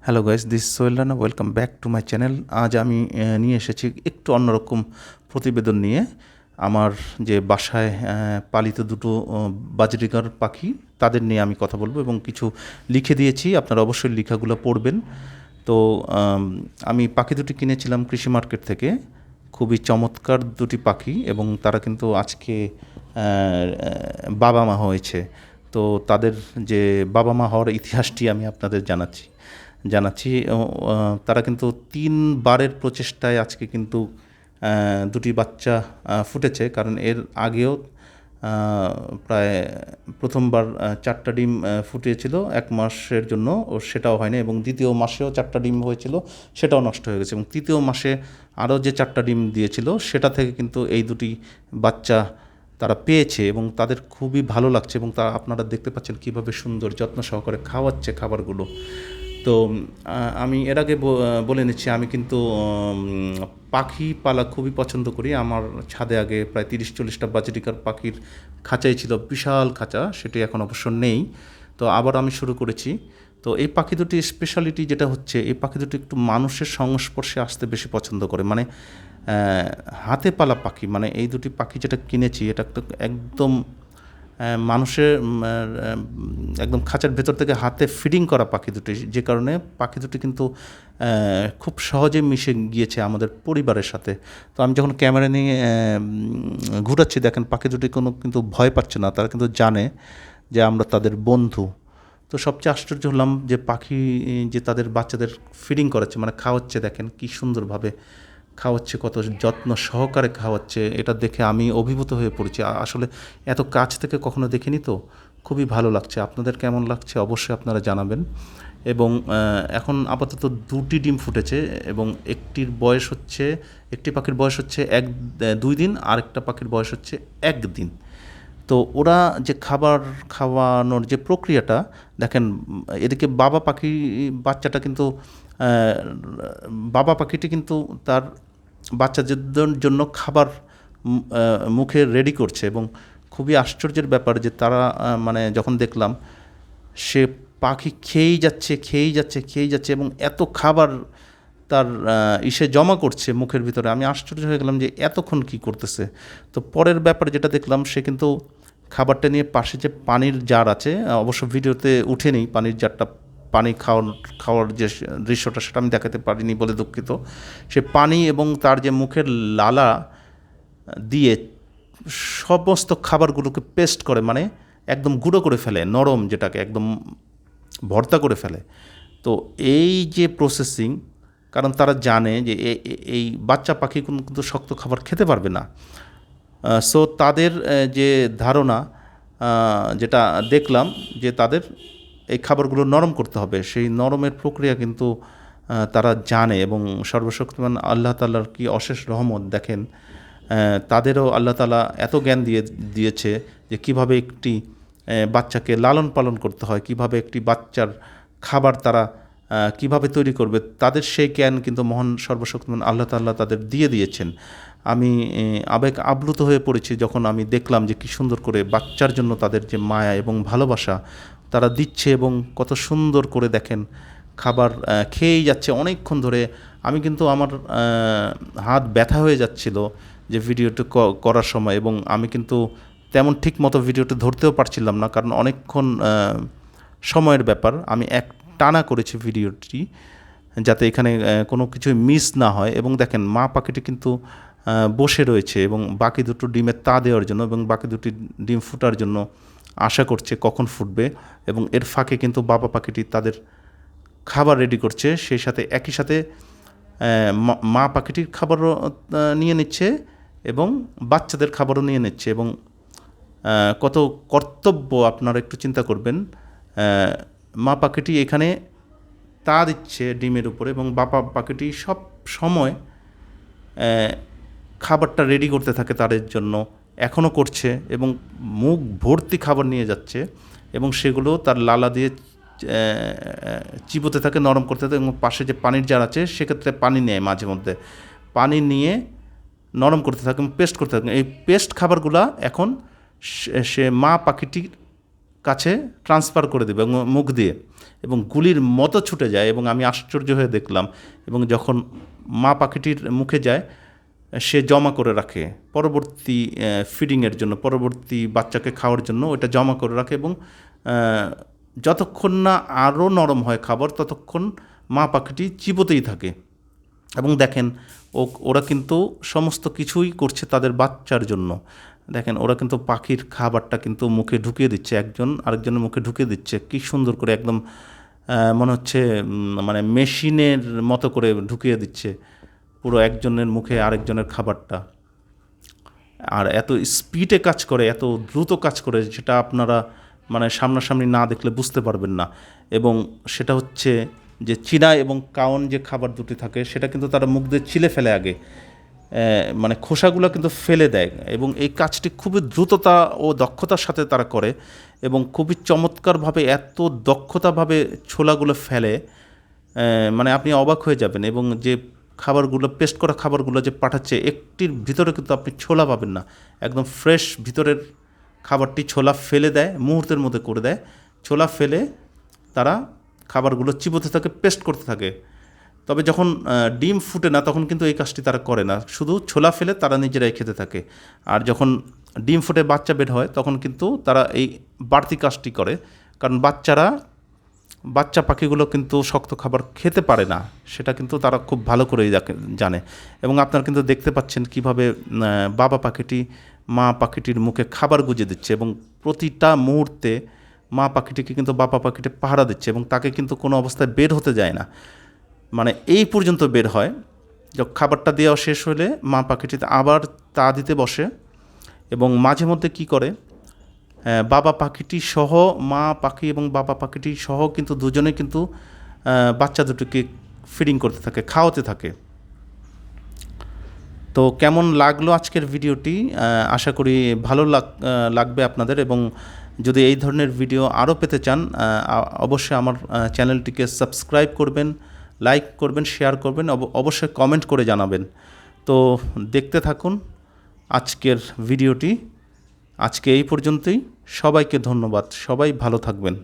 Hello guys, this Sohel Rana, welcome back to my channel. আজ আমি নিয়ে এসেছি একটু অন্যরকম প্রতিবেদন নিয়ে। আমার যে বাসায় পালিত দুটো বাজরিগার পাখি, তাদের নিয়ে আমি কথা বলবো এবং কিছু লিখে দিয়েছি। আপনারা অবশ্যই লেখাগুলো পড়বেন। তো আমি পাখি দুটি কিনেছিলাম কৃষি মার্কেট থেকে। খুবই চমৎকার দুটি পাখি এবং তারা কিন্তু আজকে বাবা মা হয়েছে। তো তাদের যে বাবা মা হওয়ার ইতিহাসটি আমি আপনাদের জানাচ্ছি। তারা কিন্তু ৩ বারের প্রচেষ্টায় আজকে কিন্তু দুটি বাচ্চা ফুটেছে। কারণ এর আগেও প্রায় প্রথমবার ৪টা ডিম ফুটিয়েছিল ১ মাসের জন্য, ও সেটাও হয়নি, এবং দ্বিতীয় মাসেও ৪টা ডিম হয়েছিল, সেটাও নষ্ট হয়ে গেছে, এবং তৃতীয় মাসে আরও যে ৪টা ডিম দিয়েছিল সেটা থেকে কিন্তু এই দুটি বাচ্চা তারা পেয়েছে এবং তাদের খুবই ভালো লাগছে। এবং তা আপনারা দেখতে পাচ্ছেন কীভাবে সুন্দর যত্ন সহকারে খাওয়াচ্ছে খাবারগুলো। তো আমি এর আগে বলে নিচ্ছি, আমি কিন্তু পাখি পালা খুবই পছন্দ করি। আমার ছাদে আগে প্রায় ৩০-৪০টা বাজরিকার পাখির খাঁচাই ছিল, বিশাল খাঁচা, সেটি এখন অবশ্য নেই। তো আবার আমি শুরু করেছি। তো এই পাখি দুটির স্পেশালিটি যেটা হচ্ছে, এই পাখি দুটি একটু মানুষের সংস্পর্শে আসতে বেশি পছন্দ করে। মানে হাতে পালা পাখি, মানে এই দুটি পাখি যেটা কিনেছি এটা তো একদম মানুষের একদম খাঁচার ভেতর থেকে হাতে ফিডিং করা পাখি দুটি, যে কারণে পাখি দুটি কিন্তু খুব সহজে মিশে গিয়েছে আমাদের পরিবারের সাথে। তো আমি যখন ক্যামেরা নিয়ে ঘুরাচ্ছি, দেখেন পাখি দুটি কিন্তু ভয় পাচ্ছে না, তারা কিন্তু জানে যে আমরা তাদের বন্ধু। তো সবচেয়ে আশ্চর্য হলাম যে পাখি যে তাদের বাচ্চাদের ফিডিং করাচ্ছে, মানে খাওয়াচ্ছে, দেখেন কী সুন্দরভাবে খাওয়াচ্ছে, কত যত্ন সহকারে খাওয়াচ্ছে, এটা দেখে আমি অভিভূত হয়ে পড়েছি। আসলে এত কাছ থেকে কখনো দেখিনি, তো খুবই ভালো লাগছে। আপনাদের কেমন লাগছে অবশ্যই আপনারা জানাবেন। এবং এখন আপাতত 2টি ডিম ফুটেছে এবং একটি পাখির বয়স হচ্ছে 2 দিন, আরেকটা পাখির বয়স হচ্ছে 1 দিন। তো ওরা যে খাবার খাওয়ানোর যে প্রক্রিয়াটা দেখেন, এদিকে বাচ্চাটা কিন্তু বাবা পাখিটি কিন্তু তার বাচ্চাদের জন্য খাবার মুখে রেডি করছে। এবং খুবই আশ্চর্যের ব্যাপার যে তারা মানে যখন দেখলাম, সে পাখি খেয়েই যাচ্ছে এবং এত খাবার তার ইসে জমা করছে মুখের ভিতরে। আমি আশ্চর্য হয়ে গেলাম যে এতক্ষণ কী করতেছে। তো পরের ব্যাপার যেটা দেখলাম, সে কিন্তু খাবারটা নিয়ে পাশে যে পানির জার আছে, অবশ্য ভিডিওতে উঠেনি পানির জারটা, পানি খাওয়ার যে দৃশ্যটা সেটা আমি দেখাতে পারিনি বলে দুঃখিত। সে পানি এবং তার যে মুখের লালা দিয়ে সমস্ত খাবারগুলোকে পেস্ট করে, মানে একদম গুঁড়ো করে ফেলে, নরম যেটাকে একদম ভর্তা করে ফেলে। তো এই যে প্রসেসিং, কারণ তারা জানে যে এই বাচ্চা পাখি কিন্তু শক্ত খাবার খেতে পারবে না। সো তাদের যে ধারণা, যেটা দেখলাম, যে তাদের এই খাবারগুলো নরম করতে হবে, সেই নরমের প্রক্রিয়া কিন্তু তারা জানে। এবং সর্বশক্তিমান আল্লাহ তাআলার কি অশেষ রহমত, দেখেন তাদেরও আল্লাহ তাআলা এত জ্ঞান দিয়েছে যে কীভাবে একটি বাচ্চাকে লালন পালন করতে হয়, কিভাবে একটি বাচ্চার খাবার তারা কিভাবে তৈরি করবে, তাদের সেই জ্ঞান কিন্তু মহান সর্বশক্তিমান আল্লাহ তাআলা তাদের দিয়েছেন। আমি আবেগ আপ্লুত হয়ে পড়েছি যখন আমি দেখলাম যে কী সুন্দর করে বাচ্চার জন্য তাদের যে মায়া এবং ভালোবাসা তারা দিচ্ছে, এবং কত সুন্দর করে দেখেন খাবার খেয়েই যাচ্ছে অনেকক্ষণ ধরে। আমি কিন্তু আমার হাত ব্যথা হয়ে যাচ্ছিল যে ভিডিওটি করার সময়, এবং আমি কিন্তু তেমন ঠিক মতো ভিডিওটি ধরতেও পারছিলাম না, কারণ অনেকক্ষণ সময়ের ব্যাপার। আমি টানা করেছি ভিডিওটি যাতে এখানে কোনো কিছুই মিস না হয়। এবং দেখেন মা পাখিটি কিন্তু বসে রয়েছে এবং বাকি দুটো ডিমের তা দেওয়ার জন্য, এবং বাকি দুটি ডিম ফুটার জন্য আশা করছে কখন ফুটবে। এবং এর ফাঁকে কিন্তু বাবা পাখিটি তাদের খাবার রেডি করছে, সেই সাথে একই সাথে মা পাখিটির খাবারও নিয়ে নিচ্ছে এবং বাচ্চাদের খাবারও নিয়ে নিচ্ছে। এবং কত কর্তব্য আপনারা একটু চিন্তা করবেন। মা পাখিটি এখানে তা দিচ্ছে ডিমের উপরে, এবং বাবা পাখিটি সব সময় খাবারটা রেডি করতে থাকে তাদের জন্য, এখনও করছে, এবং মুখ ভর্তি খাবার নিয়ে যাচ্ছে, এবং সেগুলো তার লালা দিয়ে চিবোতে থাকে, নরম করতে থাকে। এবং পাশে যে পানির জার আছে সেক্ষেত্রে পানি নেয়, মাঝে মধ্যে পানি নিয়ে নরম করতে থাকে এবং পেস্ট করতে থাকে। এই পেস্ট খাবারগুলা এখন সে মা পাখিটির কাছে ট্রান্সফার করে দেবে এবং মুখ দিয়ে, এবং গুলির মতো ছুটে যায়। এবং আমি আশ্চর্য হয়ে দেখলাম, এবং যখন মা পাখিটির মুখে যায় সে জমা করে রাখে পরবর্তী ফিডিংয়ের জন্য, পরবর্তী বাচ্চাকে খাওয়ার জন্য ওটা জমা করে রাখে, এবং যতক্ষণ না আরও নরম হয় খাবার ততক্ষণ মা পাখিটি চিবোতেই থাকে। এবং দেখেন ওরা কিন্তু সমস্ত কিছুই করছে তাদের বাচ্চার জন্য। দেখেন ওরা কিন্তু পাখির খাবারটা কিন্তু মুখে ঢুকিয়ে দিচ্ছে, একজন আরেকজনের মুখে ঢুকিয়ে দিচ্ছে, কি সুন্দর করে, একদম মনে হচ্ছে মানে মেশিনের মতো করে ঢুকিয়ে দিচ্ছে পুরো একজনের মুখে আরেকজনের খাবারটা। আর এত স্পিডে কাজ করে, এত দ্রুত কাজ করে, যেটা আপনারা মানে সামনাসামনি না দেখলে বুঝতে পারবেন না। এবং সেটা হচ্ছে যে চীনা এবং কাউন যে খাবার দুটি থাকে সেটা কিন্তু তারা মুখ দিয়ে ছিলে ফেলে আগে, মানে খোসাগুলো কিন্তু ফেলে দেয়। এবং এই কাজটি খুবই দ্রুততা ও দক্ষতার সাথে তারা করে, এবং খুবই চমৎকারভাবে এত দক্ষতাভাবে ছোলাগুলো ফেলে, মানে আপনি অবাক হয়ে যাবেন। এবং যে খাবারগুলো, পেস্ট করা খাবারগুলো যে পাঠাচ্ছে, একটির ভিতরে কিন্তু আপনি ছোলা পাবেন না, একদম ফ্রেশ ভিতরের খাবারটি ছোলা ফেলে দেয়, মুহূর্তের মধ্যে করে দেয়। ছোলা ফেলে তারা খাবারগুলো চিবোতে থাকে, পেস্ট করতে থাকে। তবে যখন ডিম ফুটে না তখন কিন্তু এই কাজটি তারা করে না, শুধু ছোলা ফেলে তারা নিজেরাই খেতে থাকে। আর যখন ডিম ফুটে বাচ্চা বের হয় তখন কিন্তু তারা এই বাড়তি কাজটি করে, কারণ বাচ্চা পাখিগুলো কিন্তু শক্ত খাবার খেতে পারে না, সেটা কিন্তু তারা খুব ভালো করেই জানে। এবং আপনারা কিন্তু দেখতে পাচ্ছেন কীভাবে বাবা পাখিটি মা পাখিটির মুখে খাবার গুজে দিচ্ছে, এবং প্রতিটা মুহূর্তে মা পাখিটিকে কিন্তু বাবা পাখিটি পাহারা দিচ্ছে, এবং তাকে কিন্তু কোনো অবস্থায় বের হতে যায় না, মানে এই পর্যন্ত বের হয়। খাবারটা দেওয়া শেষ হলে মা পাখিটিতে আবার তা দিতে বসে, এবং মাঝে মধ্যে কী করে, বাবা পাখিটি সহ, মা পাখি এবং বাবা পাখিটি সহ কিন্তু দুজনে কিন্তু বাচ্চা দুটোকে ফিডিং করতে থাকে, খাওয়াতে থাকে। তো কেমন লাগলো আজকের ভিডিওটি, আশা করি ভালো লাগবে আপনাদের। এবং যদি এই ধরনের ভিডিও আরও পেতে চান অবশ্যই আমার চ্যানেলটিকে সাবস্ক্রাইব করবেন, লাইক করবেন, শেয়ার করবেন, অবশ্যই কমেন্ট করে জানাবেন। তো দেখতে থাকুন আজকের ভিডিওটি। আজকে এই পর্যন্তই, সবাইকে ধন্যবাদ, সবাই ভালো থাকবেন।